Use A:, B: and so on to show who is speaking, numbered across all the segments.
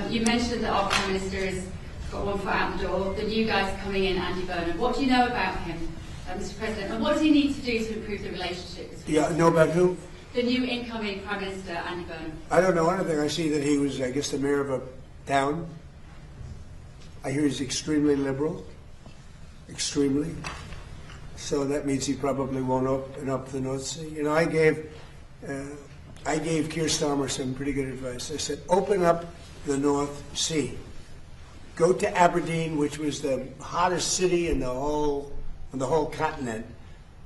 A: You mentioned that our Prime Minister has got one foot out the door, the new guy's coming in, Andy Burnham. What do you know about him, Mr. President, and what does he need to do to improve the relationship?
B: Yeah, know about who?
A: The new incoming Prime Minister, Andy Burnham.
B: I don't know anything. I see that he was, I guess, the mayor of a town. I hear he's extremely liberal. Extremely. So that means he probably won't open up the North Sea. You know, I gave Keir Starmer some pretty good advice. I said, open up the North Sea. Go to Aberdeen, which was the hottest city in the whole continent.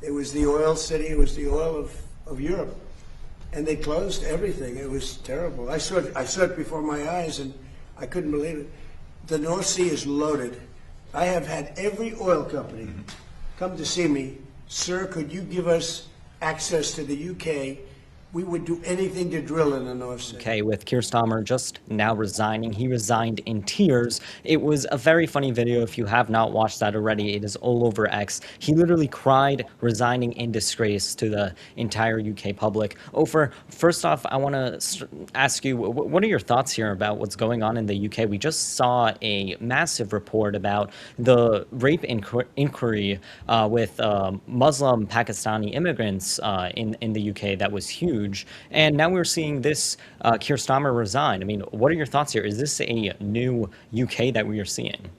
B: It was the oil city. It was the oil of Europe. And they closed everything. It was terrible. I saw it before my eyes, and I couldn't believe it. The North Sea is loaded. I have had every oil company come to see me. Sir, could you give us access to the UK? We would do anything to drill in the North Sea.
C: Okay, with Keir Starmer just now resigning, he resigned in tears. It was a very funny video. If you have not watched that already, it is all over X. He literally cried, resigning in disgrace to the entire UK public. Ofer, first off, I want to ask you, what are your thoughts here about what's going on in the UK? We just saw a massive report about the rape inquiry with Muslim Pakistani immigrants in the UK that was huge. And now we're seeing this Keir Starmer resign. I mean, what are your thoughts here? Is this a new UK that we are seeing?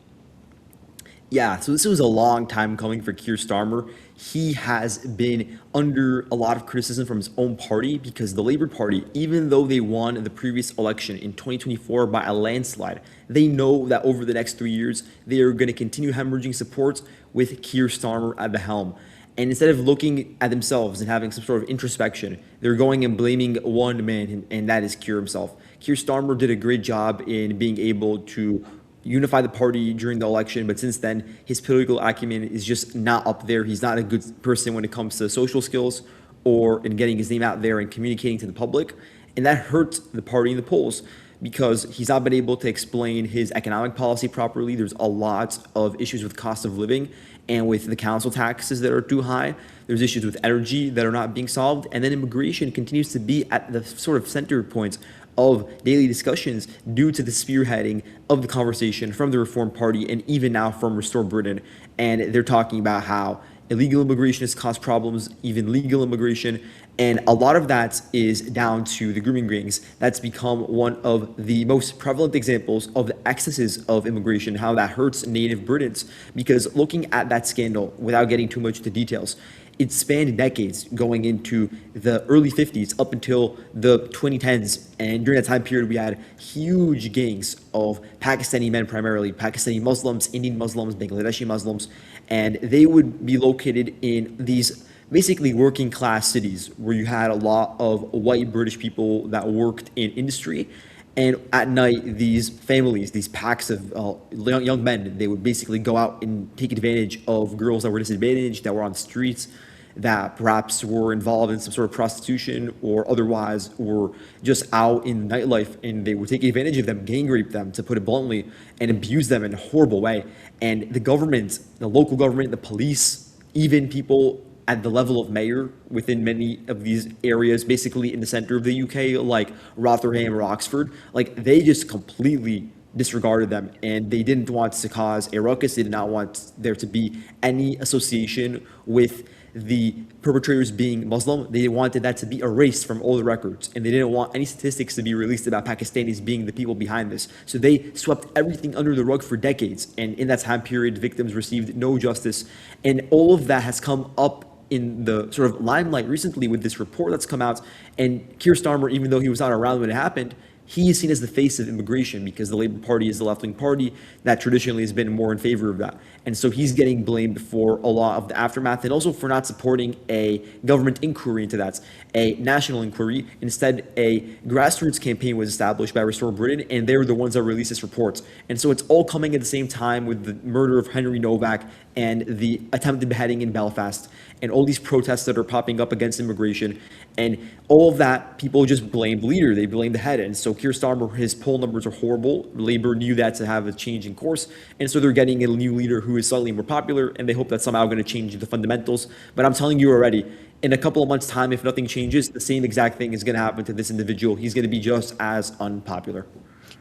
D: Yeah, so this was a long time coming for Keir Starmer. He has been under a lot of criticism from his own party because the Labour Party, even though they won the previous election in 2024 by a landslide, they know that over the next 3 years, they are going to continue hemorrhaging support with Keir Starmer at the helm. And instead of looking at themselves and having some sort of introspection, they're going and blaming one man, and that is Keir himself. Keir Starmer did a great job in being able to unify the party during the election, but since then, his political acumen is just not up there. He's not a good person when it comes to social skills or in getting his name out there and communicating to the public. And that hurt the party in the polls because he's not been able to explain his economic policy properly. There's a lot of issues with cost of living and with the council taxes that are too high. There's issues with energy that are not being solved. And then immigration continues to be at the sort of center point of daily discussions due to the spearheading of the conversation from the Reform Party and even now from Restore Britain. And they're talking about how illegal immigration has caused problems, even legal immigration. And a lot of that is down to the grooming rings. That's become one of the most prevalent examples of the excesses of immigration, how that hurts native Britons. Because looking at that scandal, without getting too much into details, it spanned decades going into the early 50s up until the 2010s. And during that time period, we had huge gangs of Pakistani men, primarily Pakistani Muslims, Indian Muslims, Bangladeshi Muslims, and they would be located in these basically working class cities where you had a lot of white British people that worked in industry. And at night, these families, these packs of young men, they would basically go out and take advantage of girls that were disadvantaged, that were on the streets, that perhaps were involved in some sort of prostitution or otherwise were just out in nightlife, and they would take advantage of them, gang rape them, to put it bluntly, and abuse them in a horrible way. And the government, the local government, the police, even people at the level of mayor within many of these areas, basically in the center of the UK, like Rotherham or Oxford, like they just completely disregarded them, and they didn't want to cause a ruckus. They did not want there to be any association with the perpetrators being Muslim. They wanted that to be erased from all the records, and they didn't want any statistics to be released about Pakistanis being the people behind this. So they swept everything under the rug for decades, and in that time period, victims received no justice, and all of that has come up in the sort of limelight recently with this report that's come out. And Keir Starmer, even though he was not around when it happened, he is seen as the face of immigration because the Labour Party is the left-wing party that traditionally has been more in favor of that. And so he's getting blamed for a lot of the aftermath and also for not supporting a government inquiry into that, a national inquiry. Instead, a grassroots campaign was established by Restore Britain, and they were the ones that released this report. And so it's all coming at the same time with the murder of Henry Novak and the attempted beheading in Belfast and all these protests that are popping up against immigration. And all of that, people just blame the leader. They blame the head. And so Keir Starmer, his poll numbers are horrible. Labour knew that to have a change in course. And so they're getting a new leader who is slightly more popular, and they hope that's somehow going to change the fundamentals. But I'm telling you already, in a couple of months' time, if nothing changes, the same exact thing is going to happen to this individual. He's going to be just as unpopular.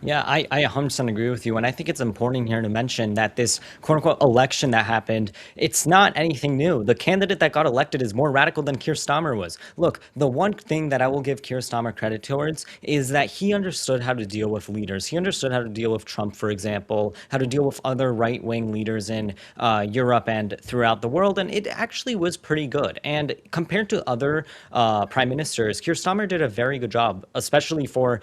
C: Yeah, I 100% agree with you. And I think it's important here to mention that this quote unquote election that happened, it's not anything new. The candidate that got elected is more radical than Keir Starmer was. Look, the one thing that I will give Keir Starmer credit towards is that he understood how to deal with leaders. He understood how to deal with Trump, for example, how to deal with other right wing leaders in Europe and throughout the world. And it actually was pretty good. And compared to other prime ministers, Keir Starmer did a very good job, especially for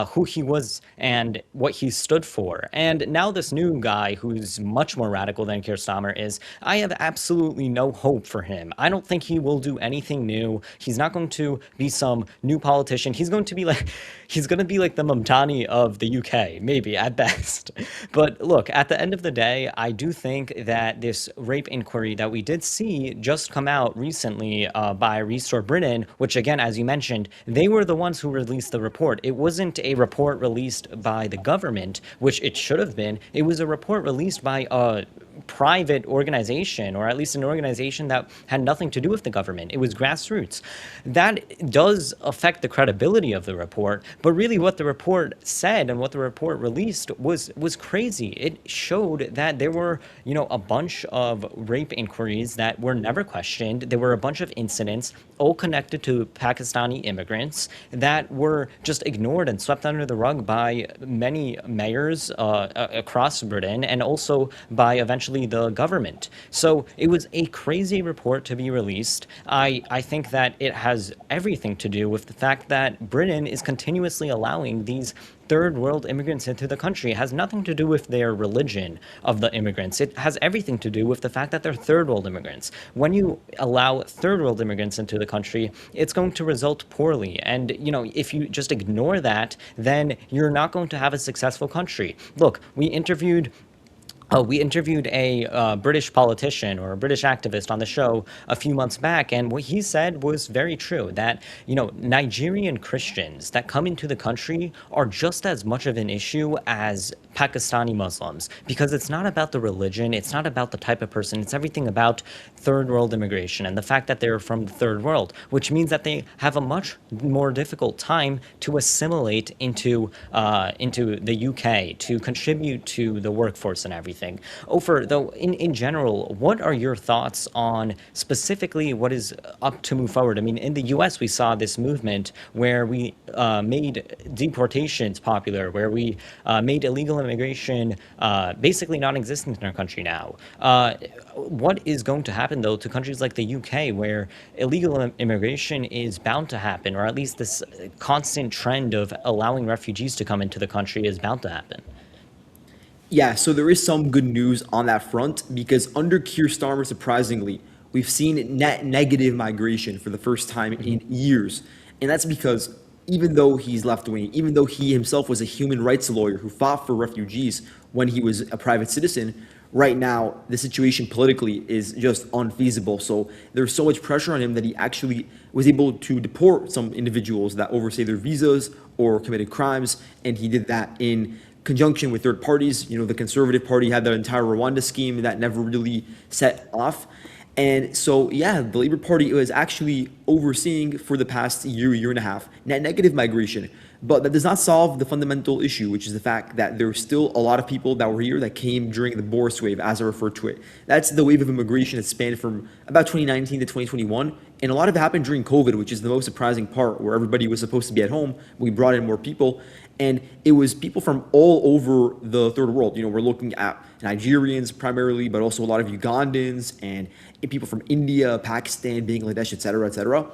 C: who he was and what he stood for. And now this new guy who's much more radical than Keir Starmer is, I have absolutely no hope for him. I don't think he will do anything new. He's not going to be some new politician. He's going to be like the Mamdani of the UK, maybe at best. But look, at the end of the day, I do think that this rape inquiry that we did see just come out recently by Restore Britain, which again, as you mentioned, they were the ones who released the report. It wasn't a report released by the government, which it should have been. It was a report released by a private organization, or at least an organization that had nothing to do with the government. It was grassroots. That does affect the credibility of the report, but really what the report said and what the report released was crazy. It showed that there were, a bunch of rape inquiries that were never questioned. There were a bunch of incidents all connected to Pakistani immigrants that were just ignored and swept under the rug by many mayors across Britain, and also by eventually the government. So it was a crazy report to be released. I think that it has everything to do with the fact that Britain is continuously allowing these third world immigrants into the country. It has nothing to do with their religion of the immigrants. It has everything to do with the fact that they're third world immigrants. When you allow third world immigrants into the country, it's going to result poorly. And, if you just ignore that, then you're not going to have a successful country. Look, we interviewed a British politician or a British activist on the show a few months back, and what he said was very true, that, Nigerian Christians that come into the country are just as much of an issue as Pakistani Muslims, because it's not about the religion, it's not about the type of person, it's everything about third world immigration and the fact that they're from the third world, which means that they have a much more difficult time to assimilate into the UK, to contribute to the workforce and everything. Ofer, though, in general, what are your thoughts on specifically what is up to move forward? I mean, in the US, we saw this movement where we made deportations popular, where we made illegal immigration basically non-existent in our country now. What is going to happen, though, to countries like the UK, where illegal immigration is bound to happen, or at least this constant trend of allowing refugees to come into the country is bound to happen?
D: Yeah, so there is some good news on that front because under Keir Starmer, surprisingly, we've seen net negative migration for the first time in years. And that's because even though he's left-wing, even though he himself was a human rights lawyer who fought for refugees when he was a private citizen, right now the situation politically is just unfeasible. So there's so much pressure on him that he actually was able to deport some individuals that overstayed their visas or committed crimes, and he did that in conjunction with third parties. The Conservative Party had the entire Rwanda scheme that never really set off. And so, yeah, the Labour Party was actually overseeing for the past year and a half, net negative migration. But that does not solve the fundamental issue, which is the fact that there are still a lot of people that were here that came during the Boris wave, as I refer to it. That's the wave of immigration that spanned from about 2019 to 2021. And a lot of it happened during COVID, which is the most surprising part, where everybody was supposed to be at home. We brought in more people. And it was people from all over the third world. We're looking at Nigerians primarily, but also a lot of Ugandans and people from India, Pakistan, Bangladesh, et cetera, et cetera.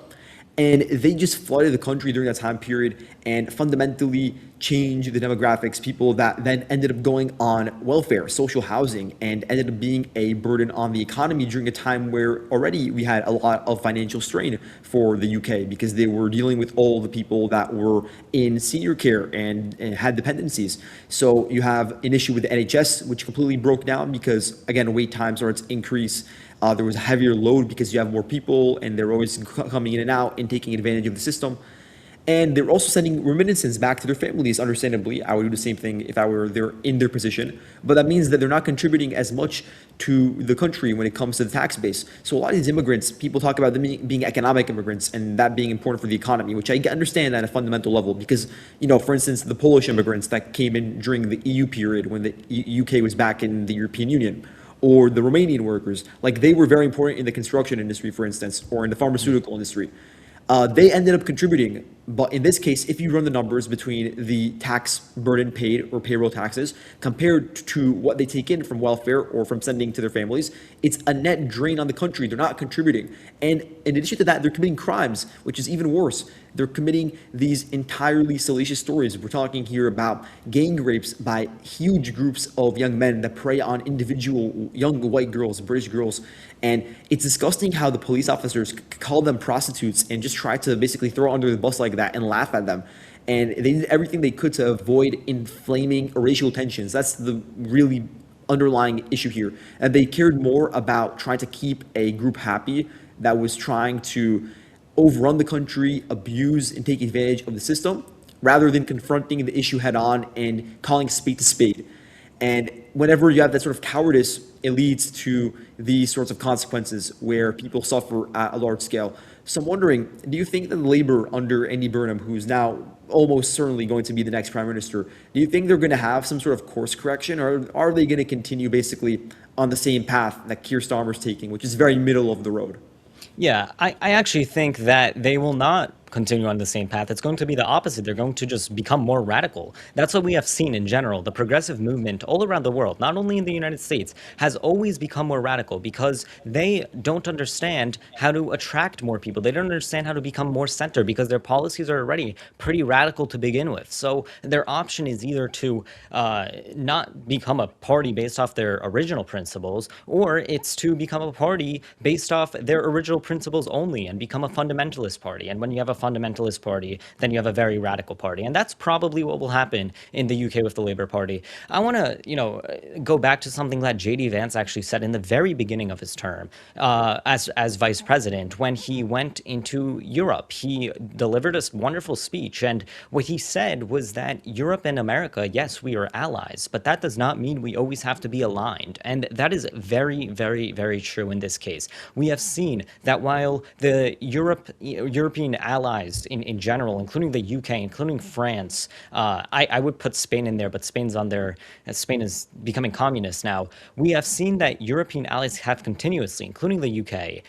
D: And they just flooded the country during that time period and fundamentally changed the demographics, people that then ended up going on welfare, social housing, and ended up being a burden on the economy during a time where already we had a lot of financial strain for the UK because they were dealing with all the people that were in senior care and had dependencies. So you have an issue with the NHS, which completely broke down because, again, wait times started to increase. There was a heavier load because you have more people and they're always coming in and out and taking advantage of the system. And they're also sending remittances back to their families, understandably. I would do the same thing if I were there in their position. But that means that they're not contributing as much to the country when it comes to the tax base. So a lot of these immigrants, people talk about them being economic immigrants and that being important for the economy, which I understand at a fundamental level because, for instance, the Polish immigrants that came in during the EU period when the UK was back in the European Union, or the Romanian workers, like they were very important in the construction industry, for instance, or in the pharmaceutical industry. They ended up contributing. But in this case, if you run the numbers between the tax burden paid or payroll taxes compared to what they take in from welfare or from sending to their families, it's a net drain on the country. They're not contributing. And in addition to that, they're committing crimes, which is even worse. They're committing these entirely salacious stories. We're talking here about gang rapes by huge groups of young men that prey on individual young white girls, British girls. And it's disgusting how the police officers call them prostitutes and just try to basically throw under the bus like that and laugh at them. And they did everything they could to avoid inflaming racial tensions. That's the really underlying issue here. And they cared more about trying to keep a group happy that was trying to overrun the country, abuse and take advantage of the system, rather than confronting the issue head on and calling spade to spade. And whenever you have that sort of cowardice, it leads to these sorts of consequences where people suffer at a large scale. So I'm wondering, do you think that Labour under Andy Burnham, who's now almost certainly going to be the next prime minister, do you think they're going to have some sort of course correction, or are they going to continue basically on the same path that Keir Starmer's taking, which is very middle of the road?
C: Yeah, I actually think that they will not continue on the same path. It's going to be the opposite. They're going to just become more radical. That's what we have seen in general. The progressive movement all around the world, not only in the United States, has always become more radical because they don't understand how to attract more people. They don't understand how to become more center because their policies are already pretty radical to begin with. So their option is either to not become a party based off their original principles, or it's to become a party based off their original principles only and become a fundamentalist party. And when you have a fundamentalist party, then you have a very radical party. And that's probably what will happen in the UK with the Labour Party. I want to, go back to something that J.D. Vance actually said in the very beginning of his term as vice president when he went into Europe. He delivered a wonderful speech. And what he said was that Europe and America, yes, we are allies, but that does not mean we always have to be aligned. And that is very, very, very true in this case. We have seen that while the European allies in general, including the UK, including France, I would put Spain in there, but Spain is becoming communist now. We have seen that European allies have continuously, including the UK,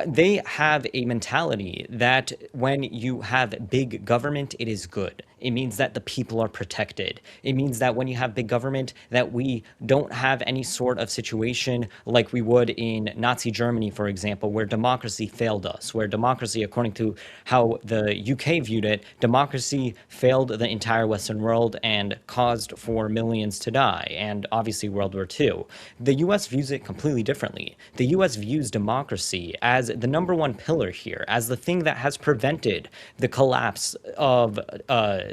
C: they have a mentality that when you have big government, it is good. It means that the people are protected. It means that when you have big government, that we don't have any sort of situation like we would in Nazi Germany, for example, where democracy failed us, where democracy, according to how the UK viewed it, democracy failed the entire Western world and caused for millions to die, and obviously World War II. The US views it completely differently. The US views democracy as the number one pillar here, as the thing that has prevented the collapse of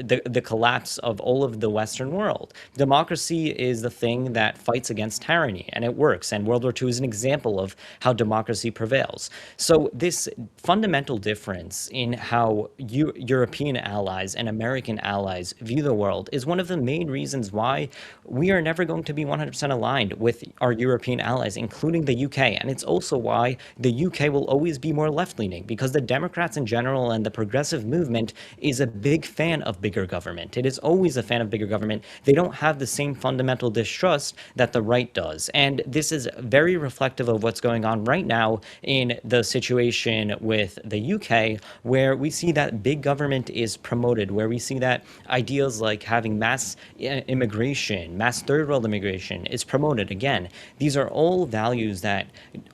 C: the collapse of all of the Western world. Democracy is the thing that fights against tyranny, and it works. And World War II is an example of how democracy prevails. So this fundamental difference in how European allies and American allies view the world is one of the main reasons why we are never going to be 100% aligned with our European allies, including the UK. And it's also why the UK will always be more left-leaning, because the Democrats in general and the progressive movement is a big fan of bigger government. It is always a fan of bigger government. They don't have the same fundamental distrust that the right does. And this is very reflective of what's going on right now in the situation with the UK, where we see that big government is promoted, where we see that ideas like having mass immigration, mass third world immigration is promoted. Again, these are all values that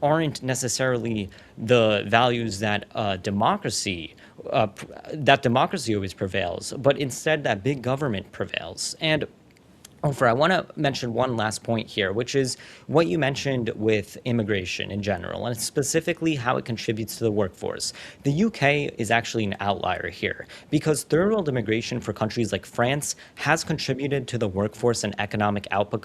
C: aren't necessarily the values that democracy always prevails, but instead that big government prevails. And Ofer, I want to mention one last point here, which is what you mentioned with immigration in general, and specifically how it contributes to the workforce. The UK is actually an outlier here because third world immigration for countries like France has contributed to the workforce and economic output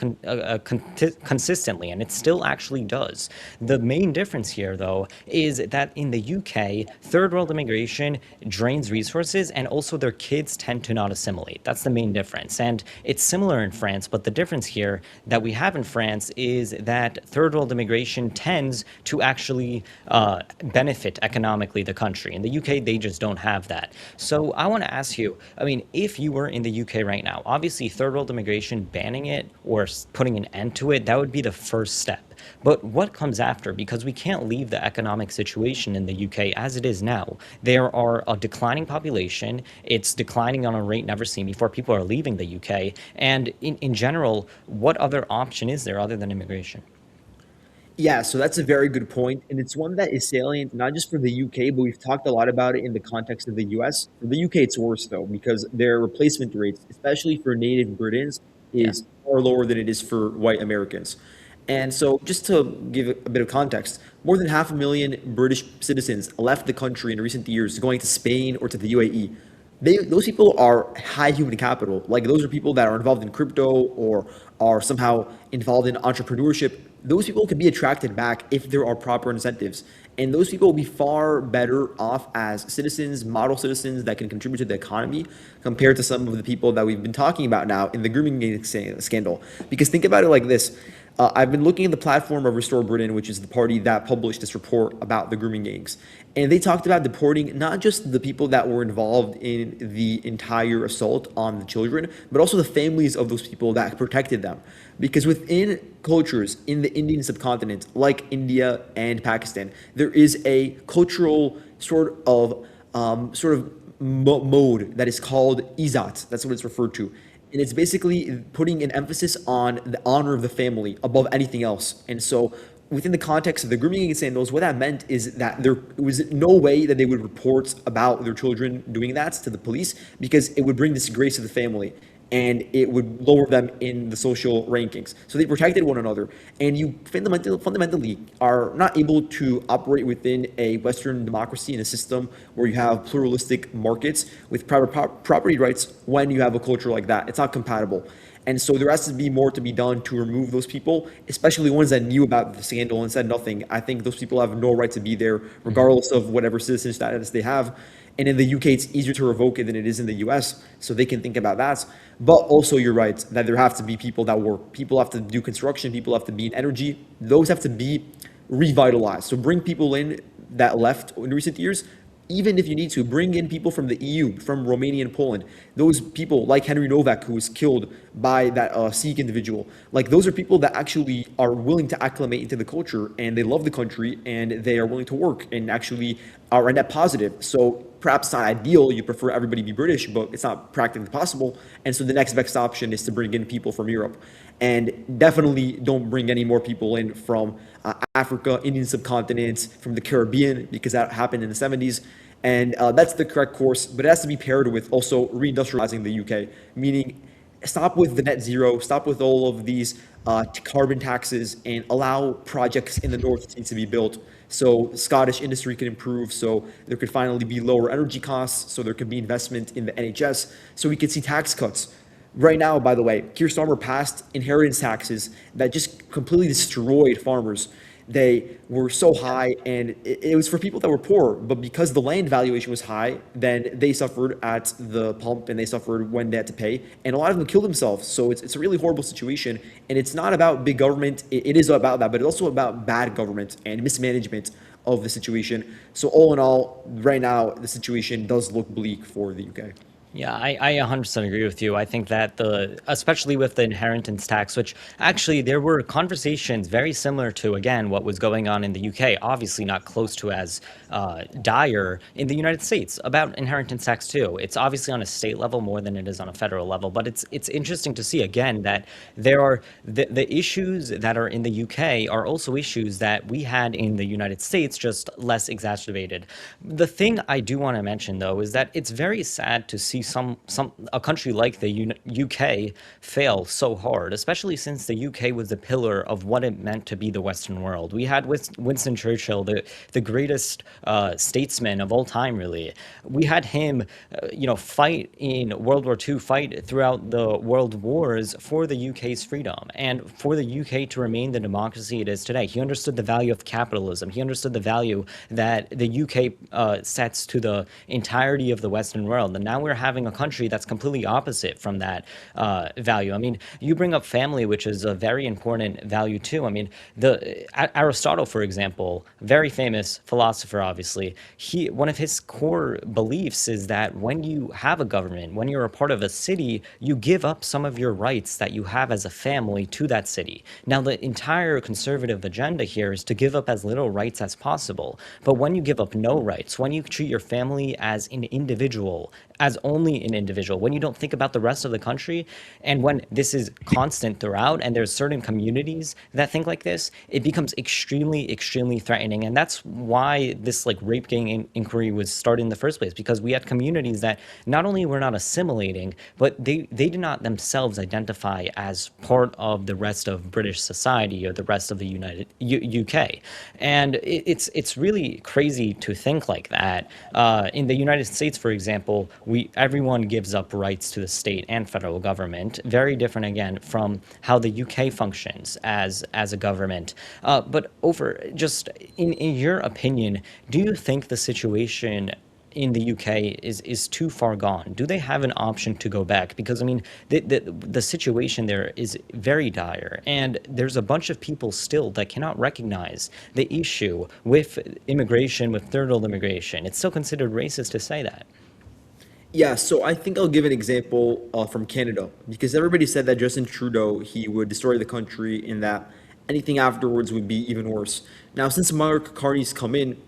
C: consistently, and it still actually does. The main difference here, though, is that in the UK, third world immigration drains resources and also their kids tend to not assimilate. That's the main difference. And it's similar in France, but the difference here that we have in France is that third world immigration tends to actually benefit economically the country. In the UK, they just don't have that. So I want to ask you, I mean, if you were in the UK right now, obviously third world immigration, banning it or putting an end to it, that would be the first step. But what comes after? Because we can't leave the economic situation in the UK as it is now. There are a declining population. It's declining on a rate never seen before. People are leaving the UK. And in general, what other option is there other than immigration?
D: Yeah, so that's a very good point, and it's one that is salient not just for the UK, but we've talked a lot about it in the context of the US. For the UK, it's worse though, because their replacement rates, especially for native Britons,
C: Yeah.
D: is far lower than it is for white Americans. And so, just to give a bit of context, more than 500,000 British citizens left the country in recent years, going to Spain or to the UAE. Those people are high human capital. Like those are people that are involved in crypto or are somehow involved in entrepreneurship. Those people can be attracted back if there are proper incentives. And those people will be far better off as citizens, model citizens that can contribute to the economy compared to some of the people that we've been talking about now in the grooming scandal. Because think about it like this. I've been looking at the platform of Restore Britain, which is the party that published this report about the grooming gangs. And they talked about deporting not just the people that were involved in the entire assault on the children, but also the families of those people that protected them. Because within cultures in the Indian subcontinent, like India and Pakistan, there is a cultural mode that is called izat. That's what it's referred to. And it's basically putting an emphasis on the honor of the family above anything else. And so within the context of the grooming scandals, what that meant is that there was no way that they would report about their children doing that to the police because it would bring disgrace to the family and it would lower them in the social rankings. So they protected one another, and you fundamentally are not able to operate within a Western democracy in a system where you have pluralistic markets with private property rights when you have a culture like that. It's not compatible. And so there has to be more to be done to remove those people, especially ones that knew about the scandal and said nothing. I think those people have no right to be there, regardless of whatever citizen status they have. And in the UK, it's easier to revoke it than it is in the US, so they can think about that. But also, you're right that there have to be people that work. People have to do construction. People have to be in energy. Those have to be revitalized. So bring people in that left in recent years. Even if you need to, bring in people from the EU, from Romania and Poland. Those people, like Henry Novak, who was killed by that Sikh individual, like those are people that actually are willing to acclimate into the culture and they love the country and they are willing to work and actually are net positive. So perhaps it's not ideal, you prefer everybody be British, but it's not practically possible. And so the next best option is to bring in people from Europe. And definitely don't bring any more people in from Africa, Indian subcontinent, from the Caribbean, because that happened in the 70s. And that's the correct course, but it has to be paired with also reindustrializing the UK, meaning stop with the net zero, stop with all of these carbon taxes, and allow projects in the North Sea to be built so Scottish industry can improve, so there could finally be lower energy costs, so there could be investment in the NHS, so we could see tax cuts. Right now, by the way, Keir Starmer passed inheritance taxes that just completely destroyed farmers. They were so high, and it was for people that were poor. But because the land valuation was high, then they suffered at the pump, and they suffered when they had to pay. And a lot of them killed themselves. So it's a really horrible situation. And it's not about big government. It is about that, but it's also about bad government and mismanagement of the situation. So all in all, right now, the situation does look bleak for the UK.
C: Yeah, I 100% agree with you. I think that especially with the inheritance tax, which actually there were conversations very similar to, again, what was going on in the UK, obviously not close to as dire in the United States about inheritance tax too. It's obviously on a state level more than it is on a federal level, but it's interesting to see again that there are the issues that are in the UK are also issues that we had in the United States, just less exacerbated. The thing I do want to mention though is that it's very sad to see a country like the UK fail so hard, especially since the UK was a pillar of what it meant to be the Western world. We had Winston Churchill, the greatest statesman of all time, really. We had him, fight in World War II, fight throughout the world wars for the UK's freedom and for the UK to remain the democracy it is today. He understood the value of capitalism. He understood the value that the UK sets to the entirety of the Western world. And now we're having a country that's completely opposite from that value. I mean, you bring up family, which is a very important value too. I mean, Aristotle, for example, very famous philosopher, obviously, one of his core beliefs is that when you have a government, when you're a part of a city, you give up some of your rights that you have as a family to that city. Now, the entire conservative agenda here is to give up as little rights as possible. But when you give up no rights, when you treat your family as an individual, as only an individual, when you don't think about the rest of the country, and when this is constant throughout, and there's certain communities that think like this, it becomes extremely, extremely threatening. And that's why this rape gang inquiry was started in the first place, because we had communities that not only were not assimilating, but they did not themselves identify as part of the rest of British society or the rest of the UK. And it's really crazy to think like that. In the United States, for example, everyone gives up rights to the state and federal government. Very different, again, from how the UK functions as a government. But in your opinion, do you think the situation in the UK is too far gone? Do they have an option to go back? Because I mean, the situation there is very dire, and there's a bunch of people still that cannot recognize the issue with immigration, with third world immigration. It's still considered racist to say that.
D: Yeah, so I think I'll give an example from Canada, because everybody said that Justin Trudeau, he would destroy the country and that anything afterwards would be even worse. Now, since Mark Carney's come in,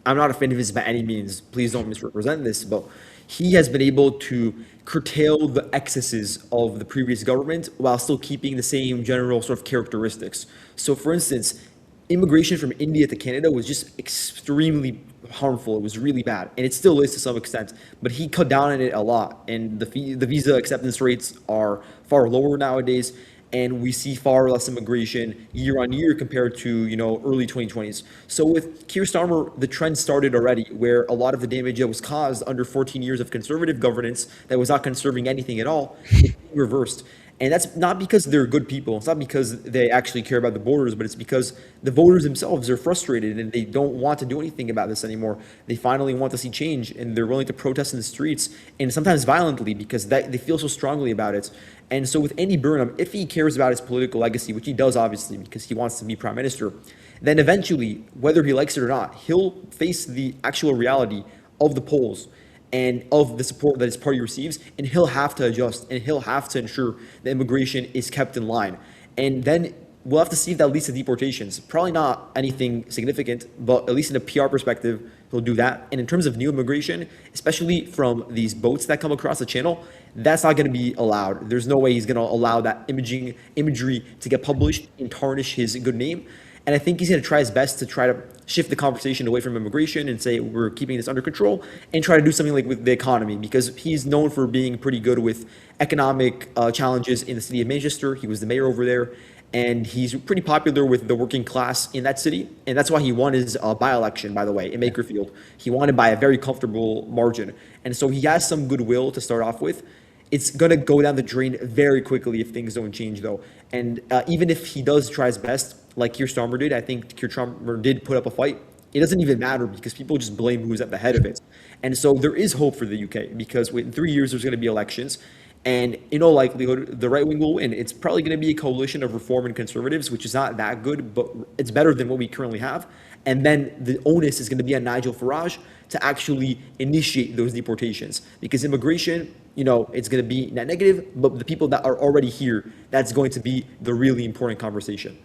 D: I'm not a fan of his by any means. Please don't misrepresent this, but he has been able to curtail the excesses of the previous government while still keeping the same general sort of characteristics. So, for instance, immigration from India to Canada was just extremely harmful. It was really bad, and it still is to some extent. But he cut down on it a lot, and the visa acceptance rates are far lower nowadays. And we see far less immigration year on year compared to early 2020s. So with Keir Starmer, the trend started already, where a lot of the damage that was caused under 14 years of conservative governance that was not conserving anything at all, is being reversed. And that's not because they're good people. It's not because they actually care about the borders, but it's because the voters themselves are frustrated and they don't want to do anything about this anymore. They finally want to see change, and they're willing to protest in the streets, and sometimes violently, because they feel so strongly about it. And so with Andy Burnham, if he cares about his political legacy, which he does obviously because he wants to be prime minister, then eventually, whether he likes it or not, he'll face the actual reality of the polls and of the support that his party receives, and he'll have to adjust, and he'll have to ensure that immigration is kept in line. And then we'll have to see if that leads to deportations. Probably not anything significant, but at least in a PR perspective, he'll do that. And in terms of new immigration, especially from these boats that come across the channel, that's not going to be allowed. There's no way he's going to allow that imagery to get published and tarnish his good name. And I think he's going to try his best to try to shift the conversation away from immigration and say we're keeping this under control, and try to do something like with the economy, because he's known for being pretty good with economic challenges in the city of Manchester. He was the mayor over there, and he's pretty popular with the working class in that city. And that's why he won his by-election, by the way, in Makerfield. He won it by a very comfortable margin. And so he has some goodwill to start off with. It's going to go down the drain very quickly if things don't change, though. And even if he does try his best, like Keir Starmer did, I think Keir Starmer did put up a fight. It doesn't even matter because people just blame who's at the head of it. And so there is hope for the UK, because in 3 years there's going to be elections. And in all likelihood, the right wing will win. It's probably going to be a coalition of reform and conservatives, which is not that good, but it's better than what we currently have. And then the onus is going to be on Nigel Farage to actually initiate those deportations, because immigration, it's going to be net negative, but the people that are already here, that's going to be the really important conversation.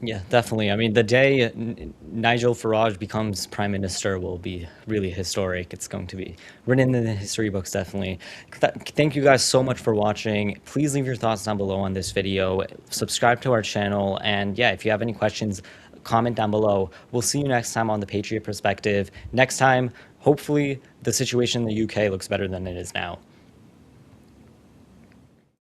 C: Yeah, definitely. I mean, the day Nigel Farage becomes prime minister will be really historic. It's going to be written in the history books, definitely. Thank you guys so much for watching. Please leave your thoughts down below on this video. Subscribe to our channel. And yeah, if you have any questions, comment down below. We'll see you next time on The Patriot Perspective. Next time, hopefully, the situation in the UK looks better than it is now.